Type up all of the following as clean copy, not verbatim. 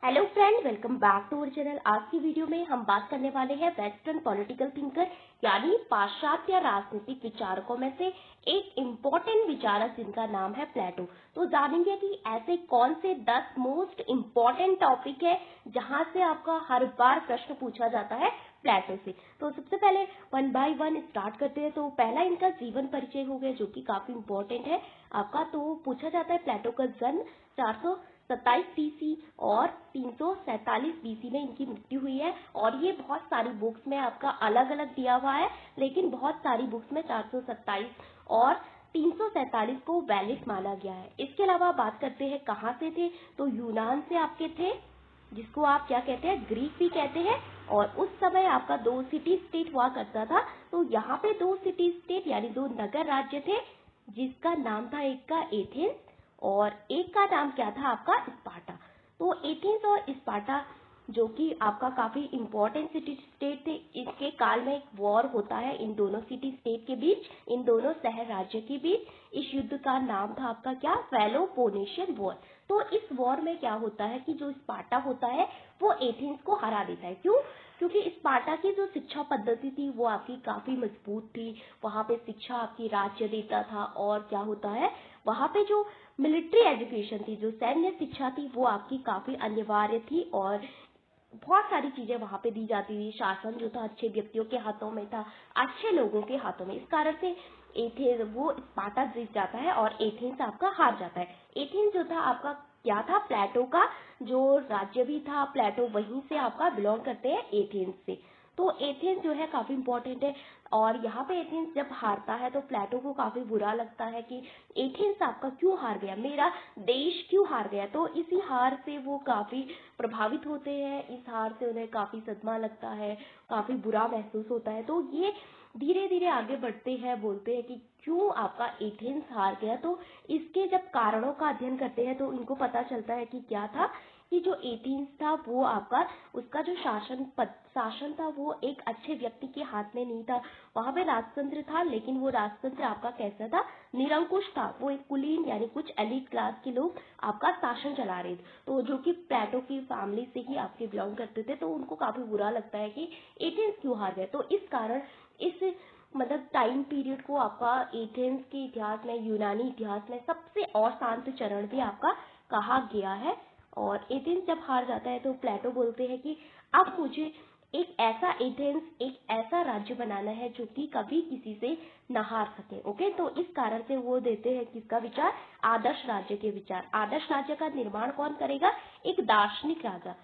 Hello friend, welcome back to our channel. आज की video में हम बात करने वाले हैं वेस्टर्न पॉलिटिकल थिंकर यानी पाश्चात्य राजनीतिक विचारकों में से एक इम्पोर्टेंट विचारक जिनका नाम है प्लेटो। तो जानेंगे कि ऐसे कौन से 10 मोस्ट इम्पोर्टेंट टॉपिक है जहां से आपका हर बार प्रश्न पूछा जाता है प्लेटो से। तो सबसे पहले वन बाय वन स्टार्ट करते हैं। तो पहला इनका जीवन परिचय हो गया जो कि काफी इम्पोर्टेंट है आपका। तो पूछा जाता है प्लेटो का जन्म 427 बीसी और 347 बीसी में इनकी मृत्यु हुई है। और ये बहुत सारी बुक्स में आपका अलग अलग दिया हुआ है, लेकिन बहुत सारी बुक्स में 427 और 347 को वैलिड माना गया है। इसके अलावा बात करते हैं कहाँ से थे, तो यूनान से आपके थे, जिसको आप क्या कहते हैं, ग्रीक भी कहते हैं। और उस समय आपका 2 सिटी स्टेट हुआ करता था। तो यहाँ पे 2 सिटी स्टेट यानी 2 नगर राज्य थे, जिसका नाम था एक का एथेंस और एक का नाम क्या था आपका, स्पार्टा। तो एथेंस और स्पार्टा जो कि आपका काफी इंपॉर्टेंट सिटी स्टेट थे, इसके काल में एक वॉर होता है इन दोनों सिटी स्टेट के बीच, इन दोनों शहर राज्य के बीच। इस युद्ध का नाम था आपका क्या, पेलोपोनेशियन वॉर। तो इस वॉर में क्या होता है कि जो स्पार्टा होता है वो एथेंस को हरा देता है। क्यों? क्योंकि स्पार्टा की जो शिक्षा पद्धति थी वो आपकी काफी मजबूत थी। वहां पे शिक्षा आपकी राज्य देता था। और क्या होता है, वहां पे जो मिलिट्री एजुकेशन थी, जो सैन्य शिक्षा थी, वो आपकी काफी अनिवार्य थी और बहुत सारी चीजें वहां पे दी जाती थी। शासन जो था अच्छे व्यक्तियों के हाथों में था, अच्छे लोगों के हाथों में। इस कारण से एथेंस वो स्पार्टा जीत जाता है और एथेंस आपका हार जाता है। एथेंस जो था आपका क्या था, प्लेटो का जो राज्य भी था, प्लेटो वहीं से आपका बिलोंग करते हैं, एथेंस से। तो एथेंस जो है काफी इंपॉर्टेंट है। और यहाँ पे एथेंस जब हारता है तो प्लेटो को काफी बुरा लगता है कि एथेंस आपका क्यों हार गया, मेरा देश क्यों हार गया। तो इसी हार से वो काफी प्रभावित होते हैं। इस हार से उन्हें काफी सदमा लगता है, काफी बुरा महसूस होता है। तो ये धीरे धीरे आगे बढ़ते हैं, बोलते हैं कि क्यों आपका एथेंस हार गया। तो इसके जब कारणों का अध्ययन करते हैं तो इनको पता चलता है कि क्या था, कि जो एथेंस था वो आपका, उसका जो शासन था वो एक अच्छे व्यक्ति के हाथ में नहीं था। वहां पे राजतंत्र था, लेकिन वो राजतंत्र आपका कैसा था, निरंकुश था। वो एक कुलीन यानी कुछ एलिट क्लास के लोग आपका शासन चला रहे थे। तो जो कि प्लेटो की फैमिली से ही आपके बिलोंग करते थे। तो उनको काफी बुरा लगता है कि एथेंस क्यों हार गए। तो इस कारण इस मतलब टाइम पीरियड को आपका एथेंस के इतिहास में, यूनानी इतिहास में सबसे अशांत चरण भी आपका कहा गया है। और एथेंस जब हार जाता है तो प्लेटो बोलते हैं कि अब मुझे एक ऐसा एथेंस, एक ऐसा राज्य बनाना है जो कि कभी किसी से न हार सके। ओके, तो इस कारण से वो देते हैं किसका विचार, आदर्श राज्य के विचार। आदर्श राज्य का निर्माण कौन करेगा, एक दार्शनिक राजा,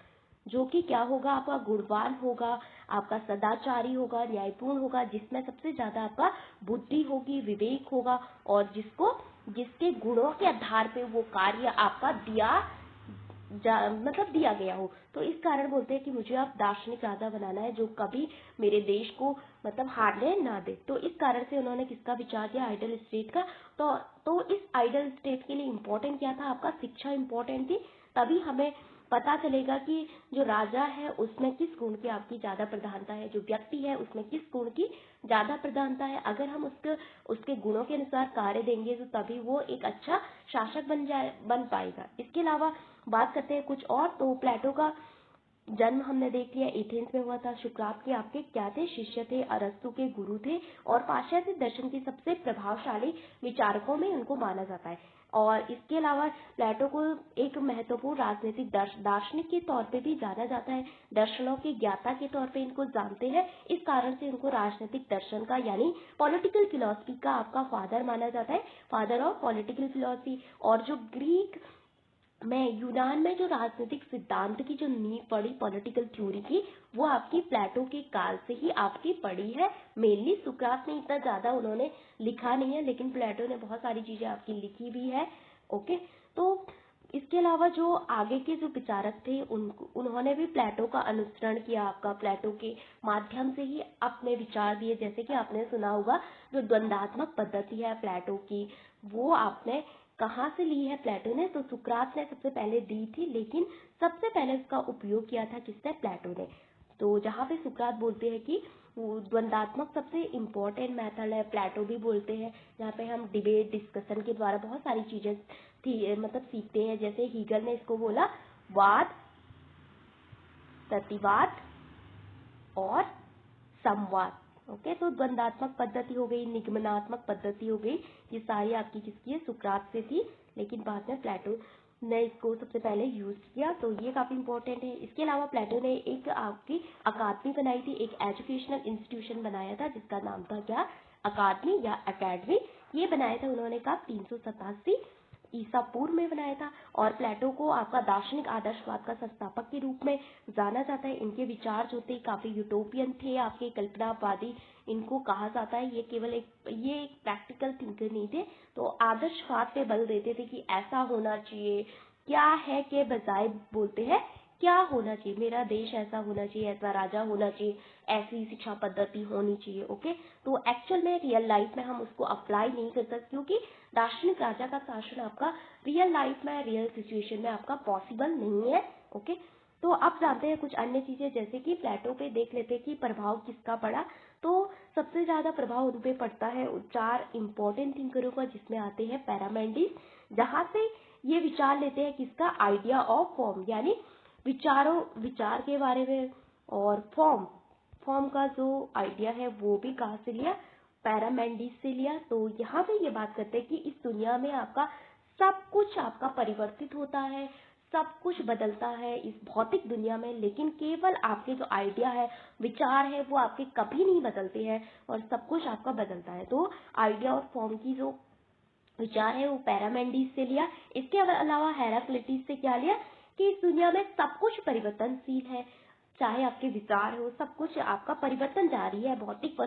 जो कि क्या होगा, आपका गुणवान होगा, आपका सदाचारी होगा, न्यायपूर्ण होगा, जिसमें सबसे ज्यादा आपका बुद्धि होगी, विवेक होगा, और जिसके गुणों के आधार पे वो कार्य आपका मतलब दिया गया हो। तो इस कारण बोलते हैं कि मुझे अब दार्शनिक राजा बनाना है जो कभी मेरे देश को मतलब हारने ना दे। तो इस कारण से उन्होंने किसका विचार किया, आइडल स्टेट का। तो इस आइडल स्टेट के लिए इम्पोर्टेंट क्या था आपका, शिक्षा इम्पोर्टेंट थी। तभी हमें पता चलेगा कि जो राजा है उसमें किस गुण की आपकी ज्यादा प्रधानता है, जो व्यक्ति है उसमें किस गुण की ज्यादा प्रधानता है। अगर हम उसके गुणों के अनुसार कार्य देंगे तो तभी वो एक अच्छा शासक बन पाएगा। इसके अलावा बात करते हैं कुछ और। तो प्लेटो का जन्म हमने देख लिया, एथेंस में हुआ था। सुकरात के आपके क्या थे, शिष्य थे, अरस्तु के गुरु थे और पाश्चात्य दर्शन के सबसे प्रभावशाली विचारकों में उनको माना जाता है। और इसके अलावा प्लेटो को एक महत्वपूर्ण राजनीतिक दार्शनिक के तौर पे भी जाना जाता है। दर्शनों के ज्ञाता के तौर पे इनको जानते हैं। इस कारण से इनको राजनीतिक दर्शन का यानी पॉलिटिकल फिलॉसफी का आपका फादर माना जाता है, फादर ऑफ पॉलिटिकल फिलॉसफी। और जो ग्रीक में, यूनान में जो राजनीतिक सिद्धांत की जो नींव पड़ी पॉलिटिकल थ्योरी की, वो आपकी प्लेटो के काल से ही आपकी पड़ी है। मेनली सुकरात ने इतना ज्यादा उन्होंने लिखा नहीं है, लेकिन प्लेटो ने बहुत सारी चीजें आपकी लिखी भी है। ओके, तो इसके अलावा जो आगे के जो विचारक थे उन्होंने भी प्लेटो का अनुसरण किया। आपका प्लेटो के माध्यम से ही अपने विचार दिए। जैसे कि आपने सुना होगा जो द्वंद्वात्मक पद्धति है प्लेटो की, वो आपने कहाँ से ली है प्लेटो ने, तो सुकरात ने सबसे पहले दी थी, लेकिन सबसे पहले उसका उपयोग किया था किसने, प्लेटो ने। तो जहाँ पे सुकरात बोलते हैं कि वो द्वंद्वात्मक सबसे इम्पोर्टेंट मेथड है, प्लेटो भी बोलते हैं जहाँ पे हम डिबेट डिस्कशन के द्वारा बहुत सारी चीजें थी मतलब सीखते हैं। जैसे हीगल ने इसको बोला वाद प्रतिवाद और संवाद। ओके, तो द्वंदात्मक पद्धति हो गई, निगमनात्मक पद्धति हो गई, ये सारी आपकी किसकी है, सुकरात से थी, लेकिन बाद में प्लेटो ने इसको सबसे पहले यूज किया, तो ये काफी इंपॉर्टेंट है। इसके अलावा प्लेटो ने एक आपकी अकादमी बनाई थी, एक एजुकेशनल इंस्टीट्यूशन बनाया था जिसका नाम था क्या, अकादमी या अकेडमी। ये बनाया था उन्होंने कब, 387 ईसा पूर्व में बनाया था। और प्लेटो को आपका दार्शनिक आदर्शवाद का संस्थापक के रूप में जाना जाता है। इनके विचार जो थे काफी यूटोपियन थे, आपके कल्पनावादी इनको कहा जाता है। ये केवल एक प्रैक्टिकल थिंकर नहीं थे, तो आदर्शवाद पे बल देते थे कि ऐसा होना चाहिए, क्या है के बजाय बोलते हैं क्या होना चाहिए, मेरा देश ऐसा होना चाहिए, ऐसा राजा होना चाहिए, ऐसी शिक्षा पद्धति होनी चाहिए। ओके, तो एक्चुअल में रियल लाइफ में हम उसको अप्लाई नहीं कर सकते, क्योंकि दार्शनिक राजा का शासन आपका रियल लाइफ में, रियल सिचुएशन में आपका पॉसिबल नहीं है। ओके, तो अब जानते हैं कुछ अन्य चीजें, जैसे कि प्लेटो पे देख लेते हैं कि प्रभाव किसका पड़ा। तो सबसे ज्यादा प्रभाव उन पे पड़ता है 4 इंपॉर्टेंट थिंकरों का, जिसमें आते हैं पैरामेंडिस, जहां से ये विचार लेते हैं किसका, आइडिया ऑफ फॉर्म, यानी विचार के बारे में, और फॉर्म का जो आइडिया है वो भी कहाँ से लिया, पैरामेंडिस से लिया। तो यहाँ पे ये बात करते हैं कि इस दुनिया में आपका सब कुछ आपका परिवर्तित होता है, सब कुछ बदलता है इस भौतिक दुनिया में, लेकिन केवल आपके जो आइडिया है, विचार है, वो आपके कभी नहीं बदलते हैं और सब कुछ आपका बदलता है। तो आइडिया और फॉर्म की जो विचार है वो पैरामेंडिस से लिया। इसके अलावा हेराक्लिटस से क्या लिया कि इस दुनिया में सब कुछ परिवर्तनशील है, चाहे आपके विचार हो, सब कुछ आपका परिवर्तन जारी है। भौतिक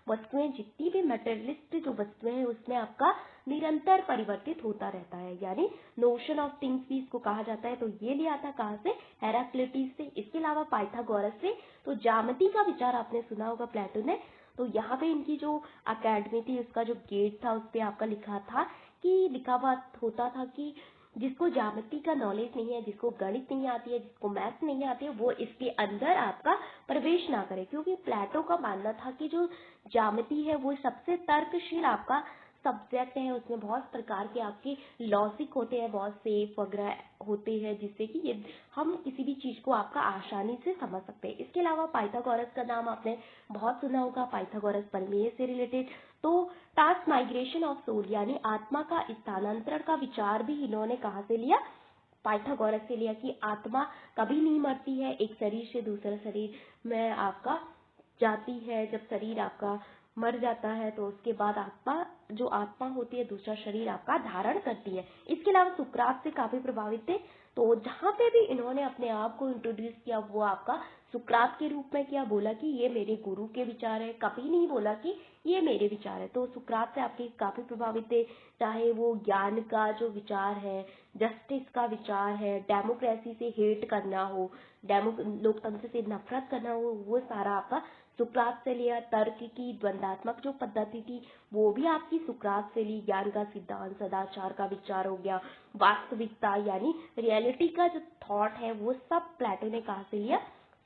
वस्तुएं, जितनी भी मटेरियलिस्ट जो वस्तुएं हैं, उसमें आपका निरंतर परिवर्तित होता रहता है, यानी नोशन ऑफ थिंग्स भी इसको कहा जाता है। तो ये लिया था कहाँ से, हेराक्लिटस से। इसके अलावा पाइथागोरस से। तो ज्यामिति का विचार आपने सुना होगा प्लेटो ने, तो यहाँ पे इनकी जो अकेडमी थी, उसका जो गेट था, उस पे आपका लिखा हुआ होता था कि जिसको ज्यामिति का नॉलेज नहीं है, जिसको गणित नहीं आती है, जिसको मैथ नहीं आती है, वो इसके अंदर आपका प्रवेश ना करे, क्योंकि प्लेटो का मानना था कि जो ज्यामिति है वो सबसे तर्कशील आपका सब्जेक्ट है, उसमें बहुत प्रकार के आपके लॉजिक होते हैं, बहुत सेफ वगैरह होते हैं, जिससे कि ये हम किसी भी चीज को आपका आसानी से समझ सकते हैं। इसके अलावा पाइथागोरस का नाम आपने बहुत सुना होगा, पाइथागोरस प्रमेय से रिलेटेड। तो ट्रांसमाइग्रेशन ऑफ सोल, यानी आत्मा का स्थानांतरण का विचार भी इन्होंने कहाँ से लिया, पाइथागोरस से लिया, कि आत्मा कभी नहीं मरती है, एक शरीर से दूसरे शरीर में आपका जाती है। जब शरीर आपका मर जाता है तो उसके बाद आत्मा होती है, दूसरा शरीर आपका धारण करती है। इसके अलावा सुकरात से काफी प्रभावित थे, तो जहां पे भी इन्होंने अपने आप को इंट्रोड्यूस किया वो आपका सुकरात के रूप में किया, बोला कि ये मेरे गुरु के विचार है, कभी नहीं बोला कि ये मेरे विचार है। तो सुकरात से आपके काफी प्रभावित थे, चाहे वो ज्ञान का जो विचार है, जस्टिस का विचार है, डेमोक्रेसी से हेट करना हो, लोकतंत्र से नफरत करना हो, वो सारा आपका सुकरात से लिया। तर्क की द्वंदात्मक जो पद्धति थी वो भी आपकी सुकरात से ली। ज्ञान का सिद्धांत, सदाचार का विचार हो गया, वास्तविकता यानी रियलिटी का जो थॉट है, वो सब प्लेटो ने कहाँ से लिया,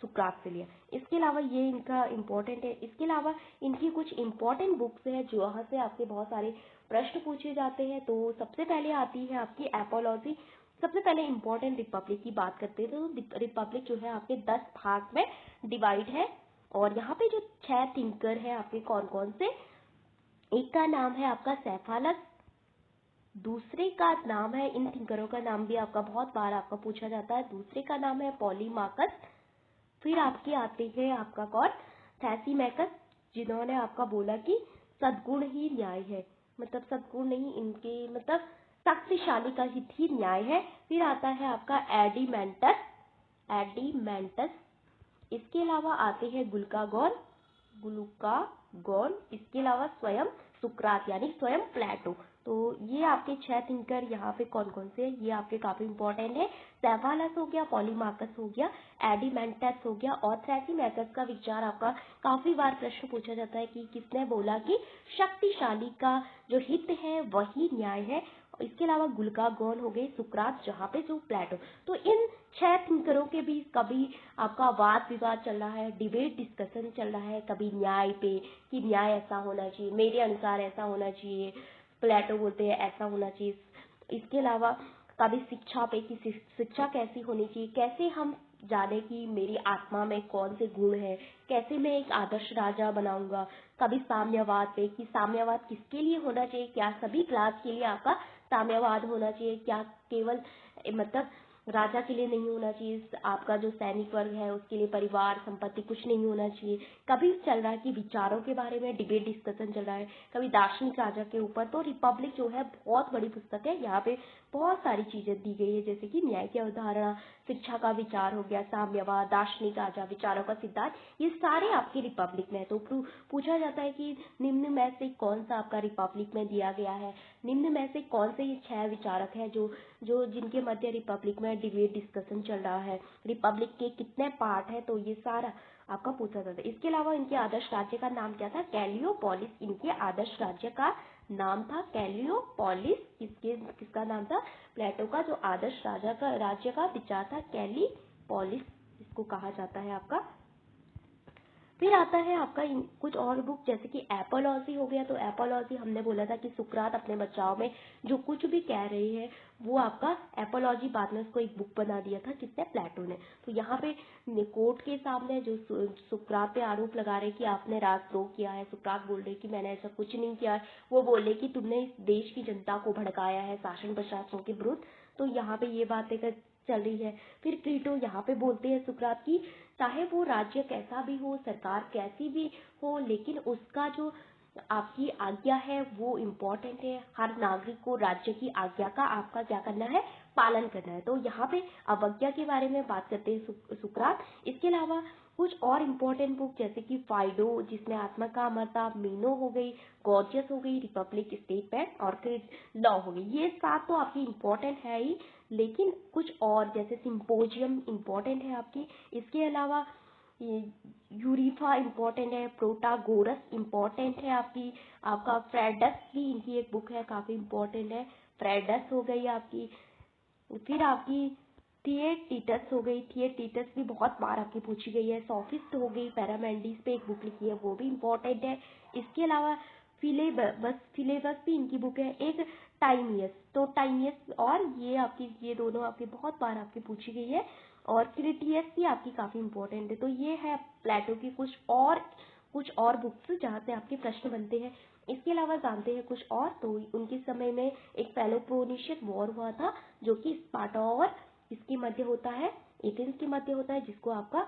सुकरात से लिया। इसके अलावा ये इनका इम्पोर्टेंट है। इसके अलावा इनकी कुछ इम्पोर्टेंट बुक्स है जहाँ से आपके बहुत सारे प्रश्न पूछे जाते हैं। तो सबसे पहले आती है आपकी एपोलॉजी। सबसे पहले इम्पोर्टेंट रिपब्लिक की बात करते हैं, तो रिपब्लिक जो है आपके 10 भाग में डिवाइड है। और यहाँ पे जो 6 थिंकर है आपके कौन कौन से, एक का नाम है आपका सेफालस, दूसरे का नाम है, इन थिंकरों का नाम भी आपका बहुत बार आपका पूछा जाता है, दूसरे का नाम है पॉलीमार्कस। फिर आपके आते हैं आपका कौन, थैसीमैकस, जिन्होंने आपका बोला कि सद्गुण ही न्याय है, मतलब सद्गुण नहीं, इनके मतलब शक्तिशाली का हित ही न्याय है। फिर आता है आपका एडिमेंटस। इसके अलावा आते हैं ग्लूकागॉन। इसके अलावा स्वयं सुकरात यानी स्वयं प्लेटो। तो ये आपके 6 थिंकर यहाँ पे कौन कौन से हैं, ये आपके काफी इंपॉर्टेंट है। सेफालस हो गया, पॉलीमार्कस हो गया, एडिमेंटस हो गया, और थ्रैसीमैकस का विचार आपका काफी बार प्रश्न पूछा जाता है कि किसने बोला कि शक्तिशाली का जो हित है वही न्याय है। इसके अलावा ग्लूकागॉन हो गए, सुकरात, जहाँ पे जो प्लेटो। तो इन 6 थिंकरों के बीच कभी आपका वाद विवाद चल रहा है, डिबेट डिस्कशन चल रहा है, कभी न्याय पे कि न्याय ऐसा होना चाहिए, मेरे अनुसार ऐसा होना चाहिए, प्लेटो बोलते हैं ऐसा होना चाहिए। इसके अलावा कभी शिक्षा पे कि शिक्षा कैसी होनी चाहिए, कैसे हम जाने कि मेरी आत्मा में कौन से गुण है, कैसे मैं एक आदर्श राजा बनाऊंगा। कभी साम्यवाद पे कि साम्यवाद किसके लिए होना चाहिए, क्या सभी क्लास के लिए आपका साम्यवाद होना चाहिए, क्या केवल मतलब राजा के लिए नहीं होना चाहिए, आपका जो सैनिक वर्ग है उसके लिए परिवार संपत्ति कुछ नहीं होना चाहिए। कभी चल रहा है कि विचारों के बारे में डिबेट डिस्कशन चल रहा है, कभी दार्शनिक राजा के ऊपर। तो रिपब्लिक जो है बहुत बड़ी पुस्तक है, यहाँ पे बहुत सारी चीजें दी गई है, जैसे कि न्याय की अवधारणा, शिक्षा का विचार हो गया, साम्यवाद, दार्शनिक राजा, विचारों का सिद्धांत, ये सारे आपके रिपब्लिक में है। तो पूछा जाता है कि निम्न में से कौन सा आपका रिपब्लिक में दिया गया है, निम्न में से कौन से ये 6 विचारक है जो जो जिनके मध्य रिपब्लिक में डिबेट डिस्कशन चल रहा है, रिपब्लिक के कितने पार्ट है, तो ये सारा आपका पूछा जाता है। इसके अलावा इनके आदर्श राज्य का नाम क्या था, कैलियोपोलिस इनके आदर्श राज्य का नाम था। कैलियोपोलिस किसका नाम था, प्लेटो का जो आदर्श राज्य का विचार था, कैलियोपोलिस इसको कहा जाता है आपका। फिर आता है आपका कुछ और बुक, जैसे कि एपोलॉजी हो गया। तो एपोलॉजी हमने बोला था कि सुकरात अपने बचाव में जो कुछ भी कह रही है वो आपका एपोलॉजी, बाद में उसको एक बुक बना दिया था किसने, प्लेटो ने। तो यहाँ पे कोर्ट के सामने जो सुकरात पे आरोप लगा रहे कि आपने राजद्रोह किया है, सुकरात बोल रहे कि मैंने ऐसा कुछ नहीं किया है, वो बोल रहे कि तुमने इस देश की जनता को भड़काया है शासन प्रशासन के विरुद्ध। तो यहाँ पे ये बातें चल रही है। फिर प्लेटो यहाँ पे बोलते हैं सुकरात की चाहे वो राज्य कैसा भी हो, सरकार कैसी भी हो, लेकिन उसका जो आपकी आज्ञा है वो इम्पोर्टेंट है। हर नागरिक को राज्य की आज्ञा का आपका क्या करना है, पालन करना है। तो यहाँ पे अवज्ञा के बारे में बात करते हैं सुकरात। इसके अलावा कुछ और इम्पोर्टेंट बुक जैसे कि फाइडो जिसमें आत्मा का अमरता, मीनो हो गई, गॉर्जियस हो गई, रिपब्लिक, स्टेटमेंट और फिर लॉ हो गई। ये 7 तो आपकी इम्पोर्टेंट है ही, लेकिन कुछ और जैसे सिंपोजियम इम्पोर्टेंट है आपकी। इसके अलावा यूरिफा इम्पोर्टेंट है, प्रोटागोरस इम्पोर्टेंट है आपकी, आपका फ्रेडस भी इनकी एक बुक है, काफी इम्पोर्टेंट है, फ्रेडस हो गई आपकी। फिर आपकी थिएटीटस हो गई, थिएटीटस भी बहुत बार आपकी पूछी गई है। सोफिस्ट हो गई, पैरामेंडिस पे एक बुक लिखी है वो भी इम्पोर्टेंट है। इसके अलावा फिलेबस भी इनकी बुक है। एक टाइमियस, तो टाइमियस और ये दोनों आपकी बहुत बार आपकी पूछी गई है। और क्रिटियस भी आपकी काफी इम्पोर्टेंट है। तो ये है प्लेटो की कुछ और बुक्स जहाँ से आपके प्रश्न बनते हैं। इसके अलावा जानते हैं कुछ और, तो उनके समय में एक पेलोपोनेशियन वॉर हुआ था जो कि स्पार्टा और इसके मध्य होता है, एथेंस के मध्य होता है, जिसको आपका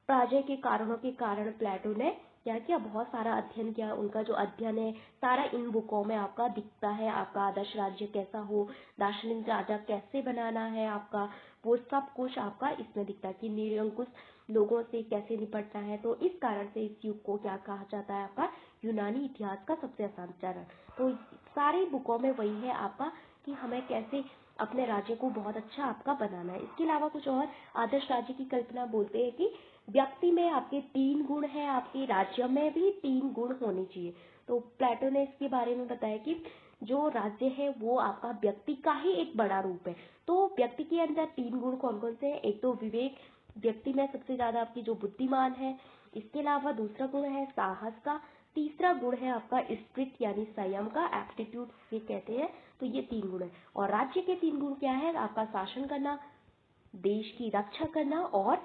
पराजय के कारणों के कारण प्लेटो ने क्या किया, बहुत सारा अध्ययन किया। उनका जो अध्ययन है सारा इन बुकों में आपका दिखता है। आपका आदर्श राज्य कैसा हो, दार्शनिक राजा कैसे बनाना है आपका, वो सब कुछ आपका इसमें दिखता है कि निरंकुश लोगों से कैसे निपटना है। तो इस कारण से इस युग को क्या कहा जाता है, आपका यूनानी इतिहास का सबसे आसान चरण। तो सारी बुकों में वही है आपका कि हमें कैसे अपने राज्य को बहुत अच्छा आपका बनाना है। इसके अलावा कुछ और आदर्श राज्य की कल्पना बोलते हैं कि व्यक्ति में आपके 3 गुण हैं, आपके राज्य में भी 3 गुण होने चाहिए। तो प्लेटो ने इसके बारे में बताया कि जो राज्य है वो आपका व्यक्ति का ही एक बड़ा रूप है। तो व्यक्ति के अंदर 3 गुण कौन कौन से हैं, एक तो विवेक, व्यक्ति में सबसे ज्यादा आपकी जो बुद्धिमान है। इसके अलावा दूसरा गुण है साहस का, तीसरा गुण है आपका स्पिरिट यानी संयम का, एप्टीट्यूड ये कहते हैं। तो ये 3 गुण है। और राज्य के 3 गुण क्या है, आपका शासन करना, देश की रक्षा करना और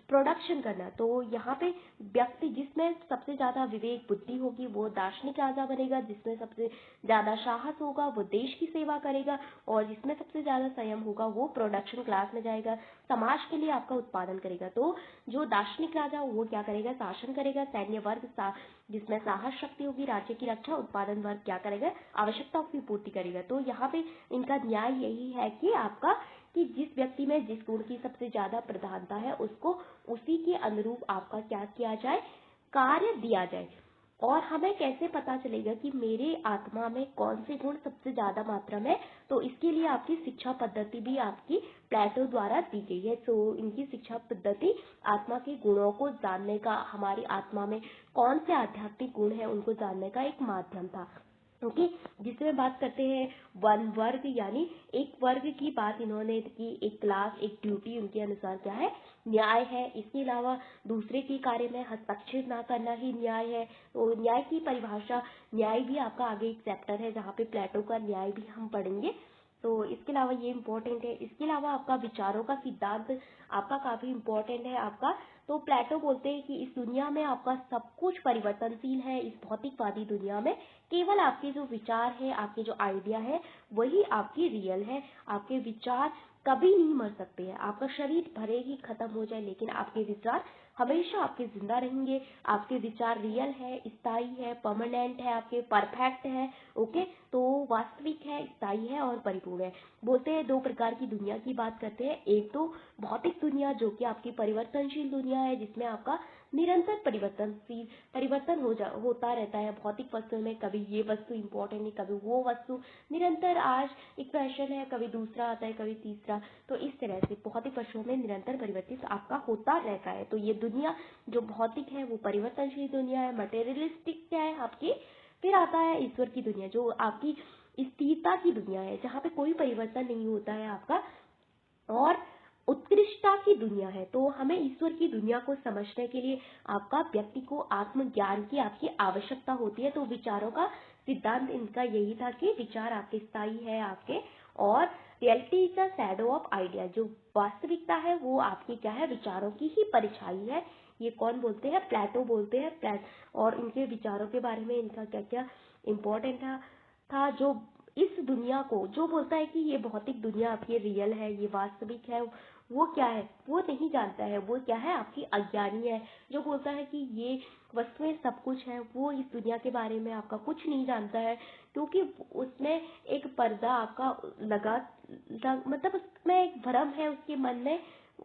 प्रोडक्शन करना। तो यहाँ पे व्यक्ति जिसमें सबसे ज्यादा विवेक बुद्धि होगी वो दार्शनिक राजा बनेगा, जिसमें सबसे ज्यादा साहस होगा वो देश की सेवा करेगा, और जिसमें सबसे ज्यादा संयम होगा वो प्रोडक्शन क्लास में जाएगा, समाज के लिए आपका उत्पादन करेगा। तो जो दार्शनिक राजा वो क्या करेगा, शासन करेगा, सैन्य वर्ग जिसमें साहस शक्ति होगी, राज्य की रक्षा, उत्पादन वर्ग क्या करेगा, आवश्यकताओं की पूर्ति करेगा। तो यहाँ पे इनका न्याय यही है कि आपका कि जिस व्यक्ति में जिस गुण की सबसे ज्यादा प्रधानता है उसको उसी के अनुरूप आपका क्या किया जाए, कार्य दिया जाए। और हमें कैसे पता चलेगा कि मेरे आत्मा में कौन से गुण सबसे ज्यादा मात्रा में, तो इसके लिए आपकी शिक्षा पद्धति भी आपकी प्लेटो द्वारा दी गई है। तो इनकी शिक्षा पद्धति आत्मा के गुणों को जानने का, हमारी आत्मा में कौन से आध्यात्मिक गुण है उनको जानने का एक माध्यम था। ओके, जिसमें बात करते हैं वन वर्ग, यानी एक वर्ग की बात इन्होंने की, एक क्लास, एक ड्यूटी उनके अनुसार क्या है, न्याय है। इसके अलावा दूसरे के कार्य में हस्तक्षेप ना करना ही न्याय है। तो न्याय की परिभाषा, न्याय भी आपका आगे एक चैप्टर है जहाँ पे प्लेटो का न्याय भी हम पढ़ेंगे। तो इसके अलावा ये इम्पोर्टेंट है। इसके अलावा आपका विचारों का सिद्धांत आपका काफी इम्पोर्टेंट है आपका। तो प्लेटो बोलते हैं कि इस दुनिया में आपका सब कुछ परिवर्तनशील है। इस भौतिकवादी दुनिया में केवल आपके जो विचार है, आपके जो आइडिया है, वही आपकी रियल है। आपके विचार कभी नहीं मर सकते हैं। आपका शरीर भले ही खत्म हो जाए, लेकिन आपके विचार हमेशा आपके जिंदा रहेंगे। आपके विचार रियल है, स्थायी है, परमानेंट है, आपके परफेक्ट है। ओके, तो वास्तविक है, स्थायी है और परिपूर्ण है। बोलते हैं दो प्रकार की दुनिया की बात करते हैं। एक तो भौतिक दुनिया, जो कि आपकी परिवर्तनशील दुनिया है, जिसमें आपका निरंतर परिवर्तन होता रहता है। भौतिक वस्तु में कभी ये वस्तु इंपॉर्टेंट है, कभी वो वस्तु, निरंतर आज एक फैशन है, कभी दूसरा आता है, कभी तीसरा। तो इस तरह से भौतिक वस्तुओं में निरंतर परिवर्तित आपका होता रहता है। तो ये दुनिया जो भौतिक है वो परिवर्तनशील दुनिया है, मटेरियलिस्टिक क्या है आपकी। फिर आता है ईश्वर की दुनिया, जो आपकी स्थिरता की दुनिया है, जहाँ पे कोई परिवर्तन नहीं होता है आपका, और उत्कृष्टता की दुनिया है। तो हमें ईश्वर की दुनिया को समझने के लिए आपका व्यक्ति को आत्मज्ञान की आपकी आवश्यकता होती है। तो विचारों का सिद्धांत इनका यही था कि विचार आपके स्थायी है आपके, और reality is the shadow of idea, जो वास्तविकता है वो आपकी क्या है, विचारों की ही परछाई है। ये कौन बोलते हैं, प्लेटो बोलते हैं। और इनके विचारों के बारे में इनका क्या क्या इम्पोर्टेंट था जो इस दुनिया को, जो बोलता है कि ये भौतिक दुनिया आपकी रियल है, ये वास्तविक है, वो क्या है, वो नहीं जानता है। वो क्या है, आपकी अज्ञानी है। जो बोलता है कि ये वस्तुएं सब कुछ है, वो इस दुनिया के बारे में आपका कुछ नहीं जानता है, क्योंकि उसमें एक पर्दा आपका मतलब उसमें एक भ्रम है, उसके मन में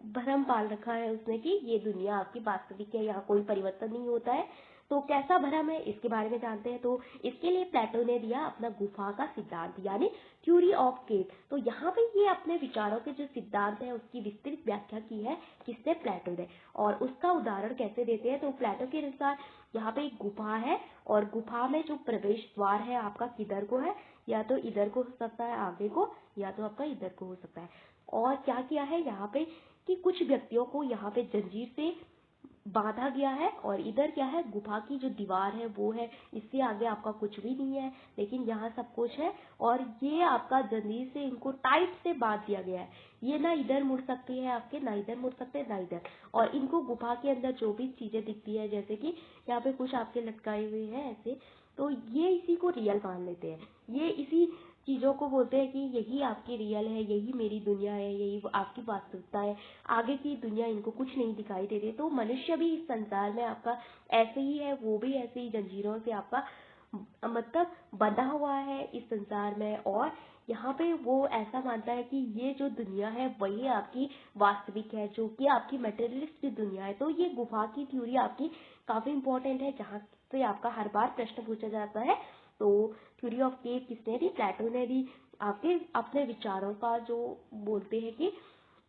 भ्रम पाल रखा है उसने कि ये दुनिया आपकी वास्तविक है, यहाँ कोई परिवर्तन नहीं होता है। तो कैसा भ्रम है, इसके बारे में जानते हैं। तो इसके लिए प्लेटो ने दिया अपना गुफा का सिद्धांत, यानी थ्योरी ऑफ केव। तो यहाँ पे ये अपने विचारों के जो सिद्धांत है उसकी विस्तृत व्याख्या की है, किसने, प्लेटो ने। और उसका उदाहरण कैसे देते हैं, तो प्लेटो के अनुसार यहाँ पे एक गुफा है, और गुफा में जो प्रवेश द्वार है आपका किधर को है, या तो इधर को हो सकता है आगे को, या तो आपका इधर को हो सकता है। और क्या किया है यहाँ पे कि कुछ व्यक्तियों को यहाँ पे जंजीर से बांधा गया है, और इधर क्या है, गुफा की जो दीवार है वो है, इससे आगे आपका कुछ भी नहीं है, लेकिन यहाँ सब कुछ है। और ये आपका जंजीर से इनको टाइट से बांध दिया गया है। ये ना इधर मुड़ सकते हैं आपके, ना इधर मुड़ सकते हैं, ना इधर। और इनको गुफा के अंदर जो भी चीजें दिखती है, जैसे कि यहाँ पे कुछ आपके लटकाए हुए हैं ऐसे, तो ये इसी को रियल मान लेते हैं। ये इसी चीजों को बोलते हैं कि यही आपकी रियल है, यही मेरी दुनिया है, यही आपकी वास्तविकता है। आगे की दुनिया इनको कुछ नहीं दिखाई दे रही। तो मनुष्य भी इस संसार में आपका ऐसे ही है, वो भी ऐसे ही जंजीरों से आपका मतलब बंधा हुआ है इस संसार में। और यहाँ पे वो ऐसा मानता है कि ये जो दुनिया है वही आपकी वास्तविक है, जो कि आपकी मटेरियलिस्टिक दुनिया है। तो ये गुफा की थ्योरी आपकी काफी इंपॉर्टेंट है, जहाँ से आपका हर बार प्रश्न पूछा जाता है। तो थ्योरी ऑफ केव किसने दी, प्लेटो ने दी। आपके अपने विचारों का जो बोलते हैं कि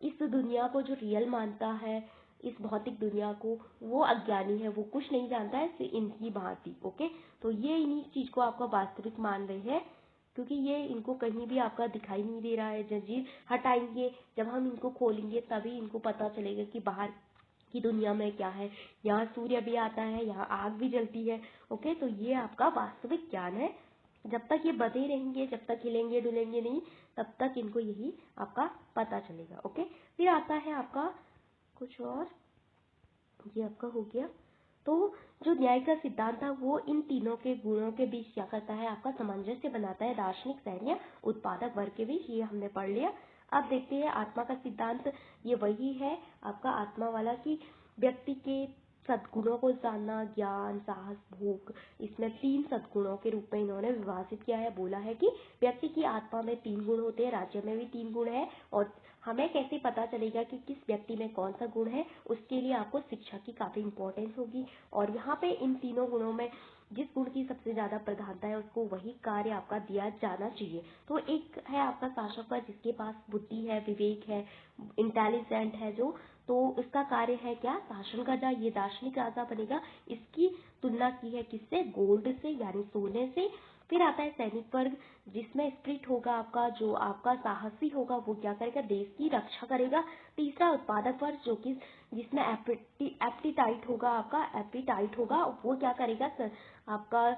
इस दुनिया को जो रियल मानता है, इस भौतिक दुनिया को, वो अज्ञानी है, वो कुछ नहीं जानता है, सिर्फ इनकी भांति। ओके, तो ये इन्हीं चीज को आपका वास्तविक मान रहे हैं, क्योंकि ये इनको कहीं भी आपका दिखाई नहीं दे रहा है। जंजीर हटाएंगे, जब हम इनको खोलेंगे तभी इनको पता चलेगा कि बाहर की दुनिया में क्या है। यहाँ सूर्य भी आता है, यहाँ आग भी जलती है। ओके, तो ये आपका वास्तविक ज्ञान है। जब तक ये बधे रहेंगे, जब तक हिलेंगे डुलेंगे नहीं, तब तक इनको यही आपका पता चलेगा। ओके, फिर आता है आपका कुछ और, ये आपका हो गया। तो जो न्याय का सिद्धांत था वो इन तीनों के गुणों के बीच क्या करता है, आपका सामंजस्य बनाता है, दार्शनिक, सैन्य, उत्पादक वर्ग के बीच। ये हमने पढ़ लिया। अब देखते हैं आत्मा का सिद्धांत। ये वही है आपका आत्मा वाला, कि व्यक्ति के सद्गुणों को जानना, ज्ञान, साहस, भोग, इसमें 3 सद्गुणों के रूप में इन्होंने विभाजित किया है। बोला है कि व्यक्ति की आत्मा में 3 गुण होते हैं, राज्य में भी 3 गुण है, और हमें कैसे पता चलेगा कि किस व्यक्ति में कौन सा गुण है, उसके लिए आपको शिक्षा की काफी इंपॉर्टेंस होगी। और यहाँ पे इन तीनों गुणों में जिस गुण की सबसे ज्यादा प्रधानता है, उसको वही कार्य आपका दिया जाना चाहिए। तो एक है आपका शासक वर्ग, जिसके पास बुद्धि है, विवेक है, इंटेलिजेंट है जो, तो इसका कार्य है क्या, शासन करना। ये दार्शनिक राजा बनेगा। इसकी तुलना की है किससे, गोल्ड से, यानी सोने से। फिर आता है सैनिक वर्ग, जिसमें स्प्रिट होगा आपका, जो आपका साहसी होगा, वो क्या करेगा, देश की रक्षा करेगा। तीसरा उत्पादक वर्ग, जो कि जिसमें एप्टीटाइट होगा आपका, एप्टीटाइट होगा, वो क्या करेगा, आपका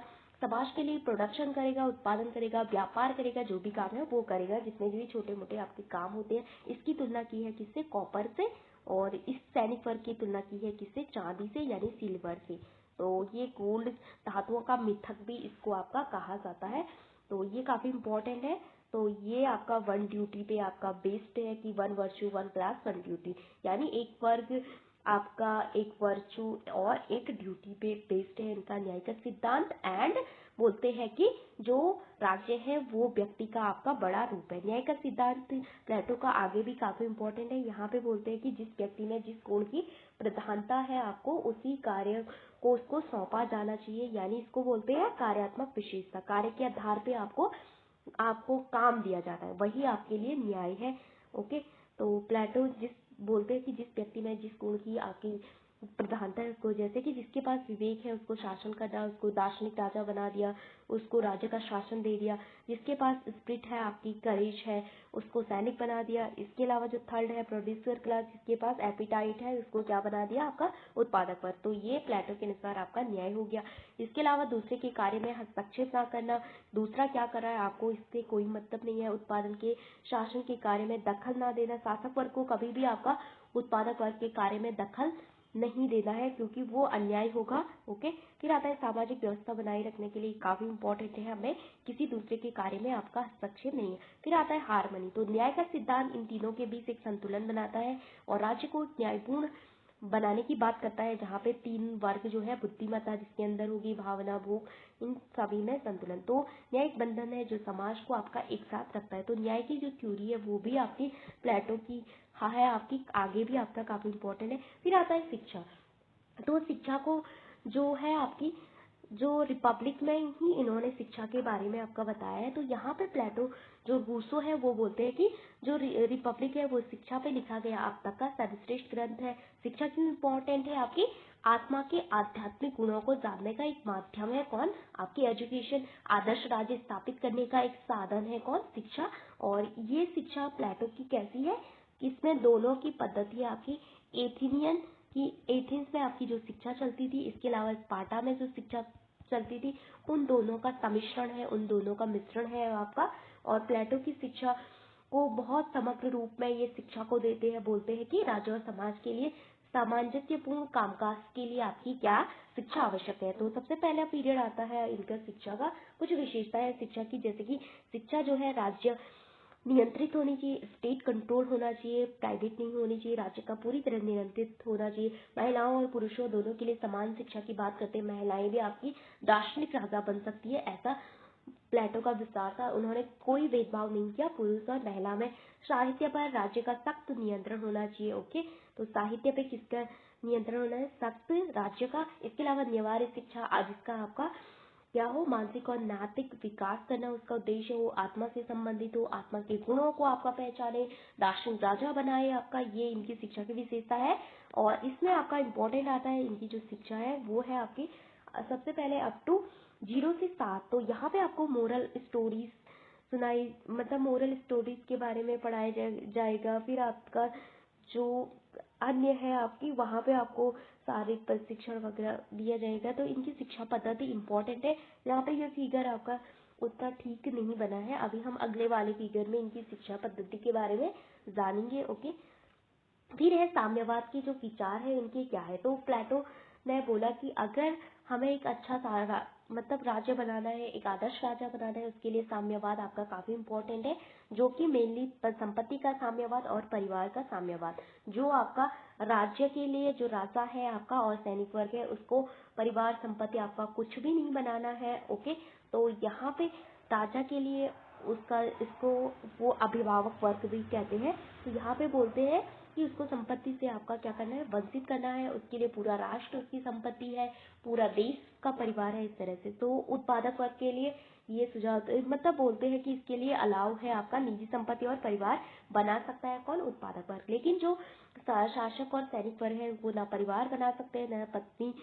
समाज के लिए प्रोडक्शन करेगा, उत्पादन करेगा, व्यापार करेगा, जो भी काम है वो करेगा, जितने भी छोटे मोटे आपके काम होते हैं। इसकी तुलना की है किससे? कॉपर से। और इस सैनिक वर्ग की तुलना की है किससे? चांदी से यानी सिल्वर से। तो ये गोल्ड धातुओं का मिथक भी इसको आपका कहा जाता है। तो ये काफी इंपॉर्टेंट है। तो ये आपका वन ड्यूटी पे आपका बेस्ड है कि one virtue one class one duty, यानी एक वर्ग आपका एक वर्च्यू और एक ड्यूटी पे बेस्ड है इनका न्याय का सिद्धांत। एंड बोलते हैं कि जो राज्य है वो व्यक्ति का आपका बड़ा रूप है। न्याय का सिद्धांत प्लेटो का आगे भी काफी इंपॉर्टेंट है। यहाँ पे बोलते हैं कि जिस व्यक्ति में जिस गुण की प्रधानता है आपको उसी कार्य को उसको सौंपा जाना चाहिए, यानी इसको बोलते हैं कार्यात्मक विशेषता। कार्य के आधार पे आपको काम दिया जाता है, वही आपके लिए न्याय है। ओके, तो प्लेटो जिस बोलते हैं कि जिस व्यक्ति में जिस गुण की आपकी प्रधानता है उसको, जैसे कि जिसके पास विवेक है उसको शासन करना, उसको दार्शनिक राजा बना दिया, उसको राज्य का शासन दे दिया। जिसके पास स्पिरिट है आपकी करेज है उसको सैनिक बना दिया। इसके अलावा जो थर्ड है प्रोड्यूसर क्लास, जिसके पास एपिटाइट है उसको क्या बना दिया? आपका उत्पादक वर्ग। तो ये प्लेटो के अनुसार आपका न्याय हो गया। इसके अलावा दूसरे के कार्य में हस्तक्षेप ना करना, दूसरा क्या कर रहा है आपको इससे कोई मतलब नहीं है। उत्पादन के शासन के कार्य में दखल ना देना, शासक वर्ग को कभी भी आपका उत्पादक वर्ग के कार्य में दखल नहीं देना है क्योंकि वो अन्याय होगा। ओके, फिर आता है सामाजिक व्यवस्था बनाए रखने के लिए काफी इंपॉर्टेंट है, हमें किसी दूसरे के कार्य में आपका हस्तक्षेप नहीं है। फिर आता है हारमनी। तो न्याय का सिद्धांत इन तीनों के बीच एक संतुलन बनाता है और राज्य को न्यायपूर्ण बनाने की बात करता है, जहाँ पे तीन वर्ग जो है बुद्धिमत्ता जिसके अंदर होगी, भावना, भूख, इन सभी में संतुलन। तो न्यायिक बंधन है जो समाज को आपका एक साथ रखता है। तो न्याय की जो थ्योरी है वो भी आपकी प्लेटो की है, आपकी आगे भी आपका काफी इंपॉर्टेंट है। फिर आता है शिक्षा। तो शिक्षा को जो है आपकी जो रिपब्लिक में ही इन्होंने शिक्षा के बारे में आपका बताया है। तो यहाँ पे प्लेटो जो रूसो है वो बोलते हैं कि जो रिपब्लिक है वो शिक्षा पे लिखा गया अब तक का सर्वश्रेष्ठ ग्रंथ है। शिक्षा क्यों इम्पोर्टेंट है? आपकी आत्मा के आध्यात्मिक गुणों को जानने का एक माध्यम है। कौन? आपकी एजुकेशन। आदर्श राज्य स्थापित करने का एक साधन है। कौन? शिक्षा। और ये शिक्षा प्लेटो की कैसी है? इसमें दोनों की पद्धति आपकी एथेनियन की, एथेंस में आपकी जो शिक्षा चलती थी, इसके अलावा स्पार्टा में जो शिक्षा चलती थी, उन दोनों का सम्मिश्रण है, उन दोनों का मिश्रण है आपका। और प्लेटो की शिक्षा को बहुत समग्र रूप में ये शिक्षा को देते हैं। बोलते हैं कि राज्य और समाज के लिए सामंजस्यपूर्ण कामकाज के लिए आपकी क्या शिक्षा आवश्यक है। तो सबसे पहला पीरियड आता है इनका शिक्षा का। कुछ विशेषता है शिक्षा की, जैसे कि शिक्षा जो है राज्य नियंत्रित होनी चाहिए, स्टेट कंट्रोल होना चाहिए, प्राइवेट नहीं होनी चाहिए, राज्य का पूरी तरह नियंत्रित होना चाहिए। महिलाओं और पुरुषों दोनों के लिए समान शिक्षा की बात करते हैं। महिलाएं भी आपकी दार्शनिक राजा बन सकती है, ऐसा प्लेटो का विस्तार था। उन्होंने कोई भेदभाव नहीं किया पुरुष और महिला में। साहित्य पर राज्य का सख्त नियंत्रण होना चाहिए। ओके, तो साहित्य पे किसका नियंत्रण होना है? सख्त राज्य का। इसके अलावा व्यवहारिक शिक्षा जिसका आपका क्या हो? मानसिक और नैतिक विकास करना उसका उद्देश्य हो, आत्मा से संबंधित हो, आत्मा के गुणों को आपका पहचाने, दार्शनिक राजा बनाए आपका, ये इनकी शिक्षा की विशेषता है। और इसमें आपका इम्पोर्टेंट आता है इनकी जो शिक्षा है वो है आपकी सबसे पहले अप टू 0 से 7। तो यहाँ पे आपको मोरल स्टोरीज सुनाई, मतलब मोरल स्टोरीज के बारे में पढ़ाया जाएगा। फिर आपका जो अन्य है आपकी वहाँ पे आपको शारीरिक प्रशिक्षण वगैरह दिया जाएगा। तो इनकी शिक्षा पद्धति इम्पोर्टेंट है। यहाँ पे ये फिगर आपका उतना ठीक नहीं बना है, अभी हम अगले वाले फिगर में इनकी शिक्षा पद्धति के बारे में जानेंगे। ओके, फिर है साम्यवाद के जो विचार है इनके क्या है। तो प्लेटो ने बोला कि अगर हमें एक अच्छा सारा मतलब राज्य बनाना है, एक आदर्श राजा बनाना है, उसके लिए साम्यवाद आपका काफी इंपॉर्टेंट है, जो कि मेनली संपत्ति का साम्यवाद और परिवार का साम्यवाद। जो आपका राज्य के लिए जो राजा है आपका और सैनिक वर्ग है उसको परिवार संपत्ति आपका कुछ भी नहीं बनाना है। ओके, तो यहाँ पे राजा के लिए उसका इसको वो अभिभावक वर्ग भी कहते हैं। तो यहाँ पे बोलते हैं कि उसको संपत्ति से आपका क्या करना है? वंचित करना है। उसके लिए पूरा राष्ट्र उसकी संपत्ति है, पूरा देश का परिवार है, इस तरह से। तो उत्पादक वर्ग के लिए ये सुझाव मतलब बोलते हैं कि इसके लिए अलाउ है, आपका निजी संपत्ति और परिवार बना सकता है। कौन? उत्पादक वर्ग। लेकिन जो शासक और सैनिक वर्ग है वो ना परिवार बना सकते हैं, ना पत्नी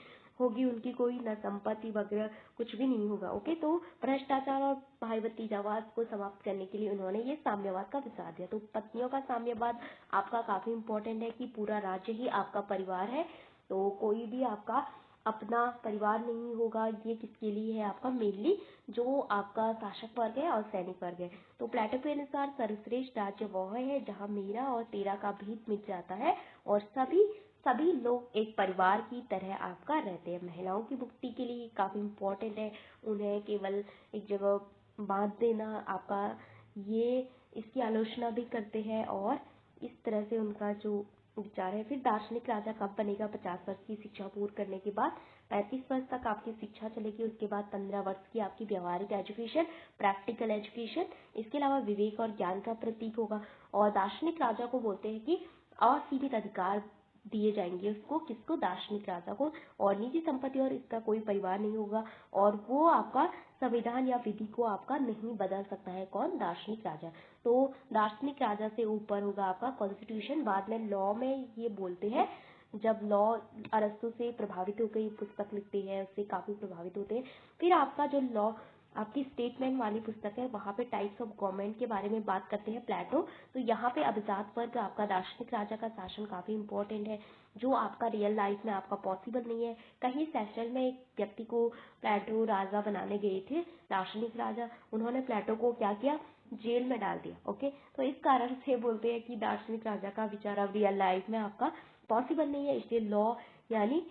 होगी उनकी कोई, ना संपत्ति वगैरह कुछ भी नहीं होगा। ओके, तो भ्रष्टाचार और भाई भतीजावाद को समाप्त करने के लिए उन्होंने ये साम्यवाद का विचार दिया। तो पत्नियों का साम्यवाद आपका काफी इंपॉर्टेंट है कि पूरा राज्य ही आपका परिवार है। तो कोई भी आपका अपना परिवार नहीं होगा, ये किसके लिए है आपका मेनली जो आपका शासक वर्ग है और सैनिक वर्ग है। तो प्लेटो के अनुसार सर्वश्रेष्ठ राज्य वह है जहाँ मेरा और तेरा का भेद मिट जाता है और सभी सभी लोग एक परिवार की तरह आपका रहते हैं। महिलाओं की मुक्ति के लिए काफी इम्पोर्टेंट है, उन्हें केवल एक जगह बांध देना आपका, ये इसकी आलोचना भी करते हैं और इस तरह से उनका जो विचार है। फिर दार्शनिक राजा कब बनेगा? 50 वर्ष की शिक्षा पूर्ण करने के बाद 35 वर्ष तक आपकी शिक्षा चलेगी, उसके बाद 15 वर्ष की आपकी व्यवहारिक एजुकेशन, प्रैक्टिकल एजुकेशन, इसके अलावा विवेक और ज्ञान का प्रतीक होगा। और दार्शनिक राजा को बोलते हैं कि असीमित अधिकार दिए जाएंगे उसको, किसको? दार्शनिक राजा को। और निजी संपत्ति और इसका कोई परिवार नहीं होगा और वो आपका संविधान या विधि को आपका नहीं बदल सकता है। कौन? दार्शनिक राजा। तो दार्शनिक राजा से ऊपर होगा आपका कॉन्स्टिट्यूशन। बाद में लॉ में ये बोलते हैं, जब लॉ अरस्तु से प्रभावित होकर ये पुस्तक लिखते हैं, उससे काफी प्रभावित होते हैं। फिर आपका जो लॉ आपकी स्टेटमेंट वाली पुस्तक है, वहाँ पे टाइप्स ऑफ गवर्नमेंट के बारे में बात करते हैं प्लेटो। तो यहाँ पे अभिजात वर्ग आपका दार्शनिक राजा का शासन काफी इंपॉर्टेंट है, जो आपका रियल लाइफ में आपका पॉसिबल नहीं है। कहीं सेशनल में एक व्यक्ति को प्लेटो राजा बनाने गए थे दार्शनिक राजा, उन्होंने प्लेटो को क्या किया? जेल में डाल दिया। ओके, तो इस कारण से बोलते हैं कि दार्शनिक राजा का विचार अब रियल लाइफ में आपका पॉसिबल नहीं है, इसलिए लॉ यानी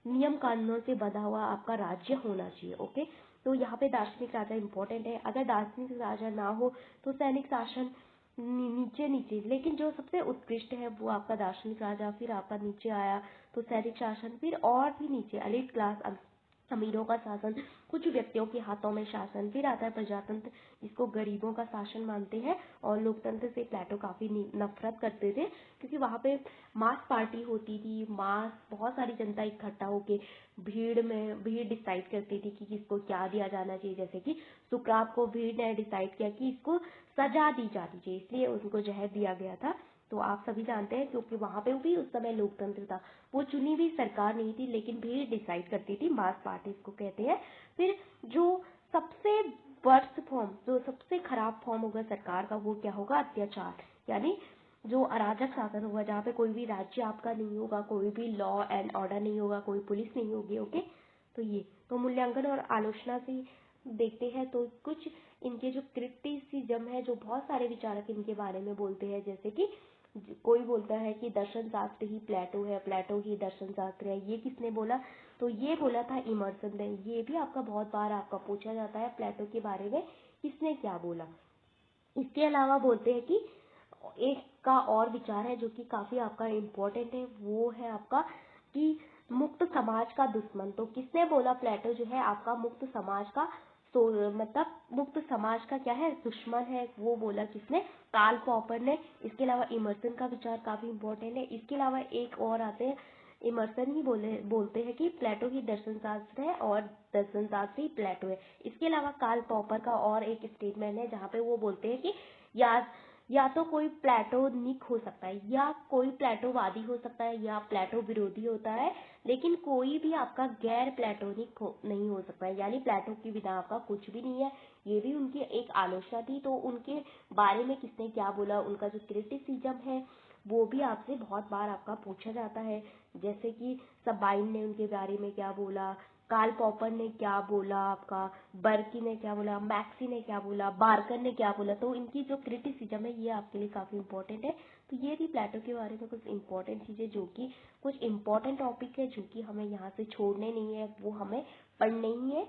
नियम कानूनों से बंधा हुआ आपका राज्य होना चाहिए। ओके, तो यहाँ पे दार्शनिक राजा इंपॉर्टेंट है। अगर दार्शनिक राजा ना हो तो सैनिक शासन नीचे नीचे, लेकिन जो सबसे उत्कृष्ट है वो आपका दार्शनिक राजा, फिर आपका नीचे आया तो सैनिक शासन, फिर और भी नीचे एलिट क्लास, अमीरों का शासन, कुछ व्यक्तियों के हाथों में शासन, फिर आता है प्रजातंत्र, इसको गरीबों का शासन मानते हैं। और लोकतंत्र से प्लेटो काफी नफरत करते थे, क्योंकि वहां पे मास पार्टी होती थी, मास बहुत सारी जनता इकट्ठा होके भीड़ डिसाइड करती थी कि किसको क्या दिया जाना चाहिए। जैसे कि सुकरात को भीड़ ने डिसाइड किया कि इसको सजा दी जानी चाहिए, इसलिए उनको जहर दिया गया था। तो आप सभी जानते हैं, क्योंकि वहां पे भी उस समय लोकतंत्र था, वो चुनी हुई सरकार नहीं थी, लेकिन भीड़ डिसाइड करती थी, मास पार्टी इसको कहते हैं। फिर जो सबसे वर्स्ट फॉर्म, जो सबसे खराब फॉर्म होगा सरकार का, वो क्या होगा? अत्याचार, यानी जो अराजक शासन होगा, जहाँ पे कोई भी राज्य आपका नहीं होगा, कोई भी लॉ एंड ऑर्डर नहीं होगा, कोई पुलिस नहीं होगी। ओके, तो ये तो मूल्यांकन और आलोचना से देखते हैं। तो कुछ इनके जो क्रिटिसिज्म है, जो बहुत सारे विचारक इनके बारे में बोलते हैं, जैसे कि कोई बोलता है कि दर्शन शास्त्र ही प्लेटो है, प्लेटो ही दर्शन शास्त्र है। ये किसने बोला? तो ये बोला था इमर्सन ने। ये भी आपका बहुत बार आपका पूछा जाता है, प्लेटो के बारे में किसने क्या बोला। इसके अलावा बोलते हैं कि एक का और विचार है जो कि काफी आपका इम्पोर्टेंट है, वो है आपका कि मुक्त समाज का दुश्मन। तो किसने बोला? प्लेटो जो है आपका मुक्त समाज का, तो मतलब मुक्त समाज का क्या है? दुश्मन है, वो बोला किसने? कार्ल पॉपर ने। इसके अलावा इमर्सन का विचार काफी इम्पोर्टेंट है। इसके अलावा एक और आते हैं, इमर्सन ही बोलते हैं कि प्लेटो ही दर्शन शास्त्र है और दर्शन शास्त्र ही प्लेटो है। इसके अलावा कार्ल पॉपर का और एक स्टेटमेंट है, जहाँ पे वो बोलते हैं कि या तो कोई प्लेटोनिक हो सकता है, या कोई प्लेटोवादी हो सकता है, या प्लेटो विरोधी होता है, लेकिन कोई भी आपका गैर प्लेटोनिक नहीं हो सकता है, यानी प्लेटो के बिना आपका कुछ भी नहीं है। ये भी उनकी एक आलोचना थी। तो उनके बारे में किसने क्या बोला, उनका जो क्रिटिसिज्म है वो भी आपसे बहुत बार आपका पूछा जाता है। जैसे कि सबाइन ने उनके बारे में क्या बोला, कार्ल पॉपर ने क्या बोला, आपका बर्की ने क्या बोला, मैक्सी ने क्या बोला, बार्कर ने क्या बोला। तो इनकी जो क्रिटिसिज्म है ये आपके लिए काफी इंपॉर्टेंट है। तो ये थी प्लेटो के बारे में कुछ इंपॉर्टेंट चीजें, जो कि कुछ इंपॉर्टेंट टॉपिक है, जो कि हमें यहाँ से छोड़ने नहीं है, वो हमें पढ़ने ही है।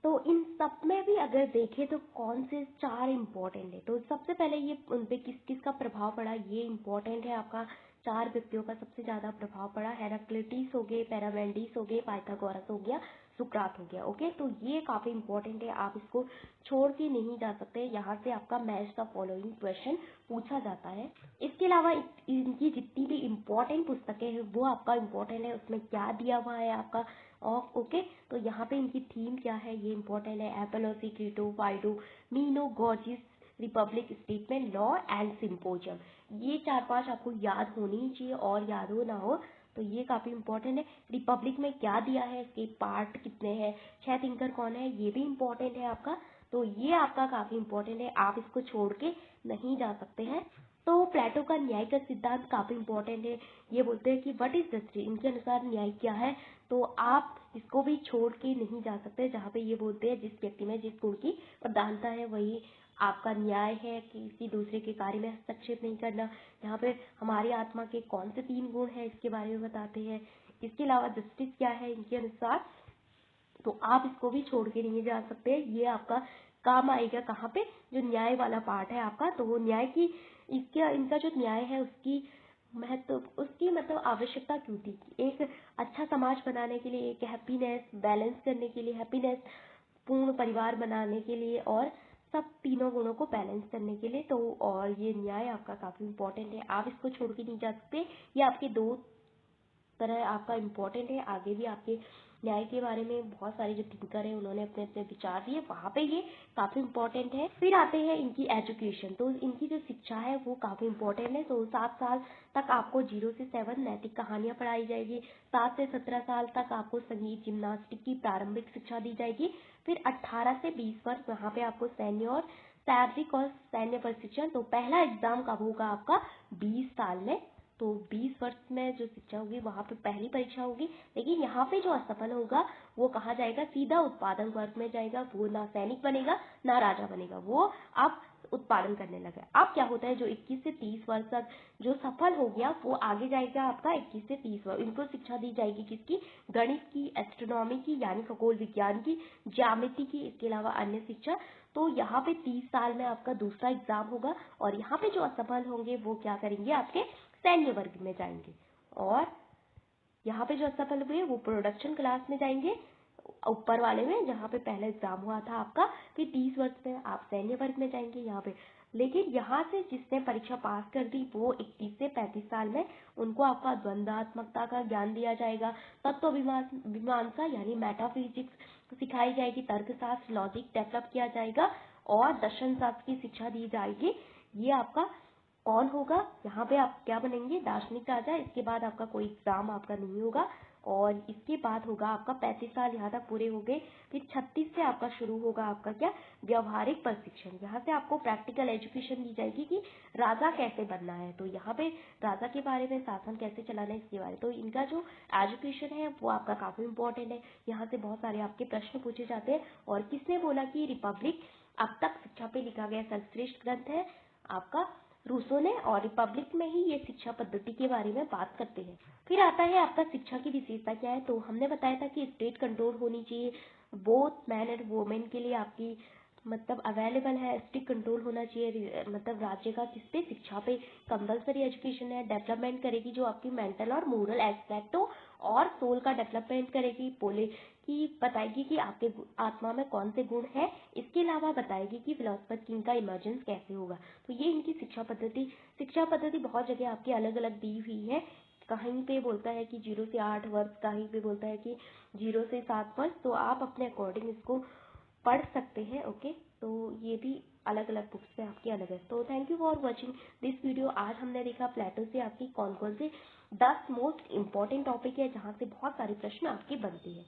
तो इन सब में भी अगर देखें तो कौन से चार इम्पोर्टेंट है, तो सबसे पहले ये उन पे किस किस का प्रभाव पड़ा, ये इम्पोर्टेंट है। आपका चार व्यक्तियों का सबसे ज्यादा प्रभाव पड़ा, हेराक्लिटस हो गए, पैरामेंडिस हो गए, पाइथागोरस हो गया, सुकरात हो गया। ओके, तो ये काफी इंपॉर्टेंट है, आप इसको छोड़ के नहीं जा सकते। यहाँ से आपका मैच द फॉलोइंग क्वेश्चन पूछा जाता है। इसके अलावा इनकी जितनी भी इम्पोर्टेंट पुस्तकें हैं वो आपका इम्पोर्टेंट है, उसमें क्या दिया हुआ है आपका। ओके, तो यहाँ पे इनकी थीम क्या है ये इम्पोर्टेंट है, Apology, Crito, Phaedo, Meno, Gorgias, Republic, statement, law and Symposium. ये 4-5 आपको याद होनी ही चाहिए, और याद हो ना हो तो ये काफी इंपॉर्टेंट है। रिपब्लिक में क्या दिया है, इसके पार्ट कितने हैं, 6 थिंकर कौन है, ये भी इम्पोर्टेंट है आपका। तो ये आपका काफी इंपॉर्टेंट है, आप इसको छोड़ के नहीं जा सकते हैं। तो प्लेटो का न्याय का सिद्धांत काफी इंपॉर्टेंट है। ये बोलते हैं कि व्हाट इज जस्टिस, इनके अनुसार न्याय क्या है। तो आप इसको भी छोड़ के नहीं जा सकते, जहाँ पे ये बोलते हैं जिस व्यक्ति में जिस गुण की प्रधानता है वही आपका न्याय है, किसी दूसरे के कार्य में हस्तक्षेप नहीं करना। यहाँ पे हमारी आत्मा के कौन से 3 गुण है इसके बारे में बताते हैं। इसके अलावा जस्टिस क्या है इनके अनुसार, तो आप इसको भी छोड़ के नहीं जा सकते। ये आपका काम आएगा कहाँ पे, जो न्याय वाला पार्ट है आपका। तो वो न्याय की इसका इनका जो न्याय है उसकी मतलब आवश्यकता क्यों थी। एक अच्छा समाज बनाने के लिए, एक हैप्पीनेस बैलेंस करने के लिए, हैप्पीनेस पूर्ण परिवार बनाने के लिए और सब तीनों गुणों को बैलेंस करने के लिए। तो और ये न्याय आपका काफी इंपॉर्टेंट है, आप इसको छोड़ के नहीं जा सकते। ये आपके 2 तरह आपका इम्पोर्टेंट है। आगे भी आपके न्याय के बारे में बहुत सारे जो थिंकर हैं उन्होंने अपने अपने विचार दिए, वहाँ पे ये काफ़ी इम्पोर्टेंट है। फिर आते हैं इनकी एजुकेशन, तो इनकी जो शिक्षा है वो काफ़ी इम्पोर्टेंट है। तो 7 साल तक आपको 0 से 7 नैतिक कहानियाँ पढ़ाई जाएगी। 7 से 17 साल तक आपको संगीत जिम्नास्टिक की प्रारंभिक शिक्षा दी जाएगी। फिर 18 से 20 वर्ष वहाँ पे आपको सैन्य और शारीरिक और सैन्य प्रशिक्षण। तो पहला एग्जाम कब होगा आपका 20 साल में। तो 20 वर्ष में जो शिक्षा होगी वहाँ पे पहली परीक्षा होगी। लेकिन यहाँ पे जो असफल होगा वो कहाँ जाएगा, सीधा उत्पादन वर्ग में जाएगा। वो ना सैनिक बनेगा ना राजा बनेगा, वो आप उत्पादन करने लगा। अब क्या होता है, जो 21 से 30 वर्ष तक जो सफल हो गया वो आगे जाएगा आपका 21 से 30 वर्ष। इनको शिक्षा दी जाएगी किसकी, गणित की, एस्ट्रोनॉमी की यानी खगोल विज्ञान की, ज्यामिति की, इसके अलावा अन्य शिक्षा। तो यहाँ पे 30 साल में आपका दूसरा एग्जाम होगा। और यहाँ पे जो असफल होंगे वो क्या करेंगे, आपके सैन्य वर्ग में जाएंगे। और यहाँ पे जो असफल हुए वो प्रोडक्शन क्लास में जाएंगे, ऊपर वाले में जहाँ पे पहला एग्जाम हुआ था आपका। फिर 30 वर्ष में आप सैन्य वर्ग में जाएंगे यहाँ पे। लेकिन यहाँ से जिसने परीक्षा पास कर दी वो 21 से 35 साल में उनको आपका द्वंद्वात्मकता का ज्ञान दिया जाएगा, तत्व मीमांसा यानी मेटाफिजिक्स सिखाई जाएगी, तर्कशास्त्र लॉजिक डेवलप किया जाएगा और दर्शन शास्त्र की शिक्षा दी जाएगी। ये आपका कौन होगा, यहाँ पे आप क्या बनेंगे, दार्शनिक राजा। इसके बाद आपका कोई एग्जाम आपका नहीं होगा। और इसके बाद होगा आपका 35 साल यहाँ तक पूरे हो गए। फिर 36 से आपका शुरू होगा आपका क्या, व्यवहारिक प्रशिक्षण। यहाँ से आपको प्रैक्टिकल एजुकेशन दी जाएगी कि राजा कैसे बनना है। तो यहाँ पे राजा के बारे में, शासन कैसे चलाना है इसके बारे में। तो इनका जो एजुकेशन है वो आपका काफी इंपॉर्टेंट है। यहाँ से बहुत सारे आपके प्रश्न पूछे जाते हैं। और किसने बोला कि रिपब्लिक अब तक शिक्षा पे लिखा गया सर्वश्रेष्ठ ग्रंथ है, आपका रूसो ने। और रिपब्लिक में ही ये शिक्षा पद्धति के बारे में बात करते हैं। फिर आता है आपका शिक्षा की विशेषता क्या है। तो हमने बताया था कि स्टेट कंट्रोल होनी चाहिए, बोथ मैन एंड वोमेन के लिए आपकी मतलब अवेलेबल है। स्टेट कंट्रोल होना चाहिए, मतलब राज्य का किस पे, शिक्षा पे। कंपल्सरी एजुकेशन है, डेवलपमेंट करेगी जो आपकी मेंटल और मोरल एस्पेक्ट हो और सोल का डेवलपमेंट करेगी। बोले कि बताएगी कि आपके आत्मा में कौन से गुण है। इसके अलावा बताएगी कि फिलोसफर किंग का इमर्जेंस कैसे होगा। तो ये इनकी शिक्षा पद्धति बहुत जगह आपकी अलग अलग दी हुई है। कहीं पे बोलता है कि 0 से 8 वर्ष, कहीं पे बोलता है कि 0 से 7 वर्ष। तो आप अपने अकॉर्डिंग इसको पढ़ सकते हैं। ओके, तो ये भी अलग अलग बुक्स पे आपकी अलग है। तो thank you for watching this video. आज हमने देखा प्लेटो से आपकी कौन कौन से 10 मोस्ट इम्पॉर्टेंट टॉपिक है जहाँ से बहुत सारे प्रश्न आपके बनते हैं।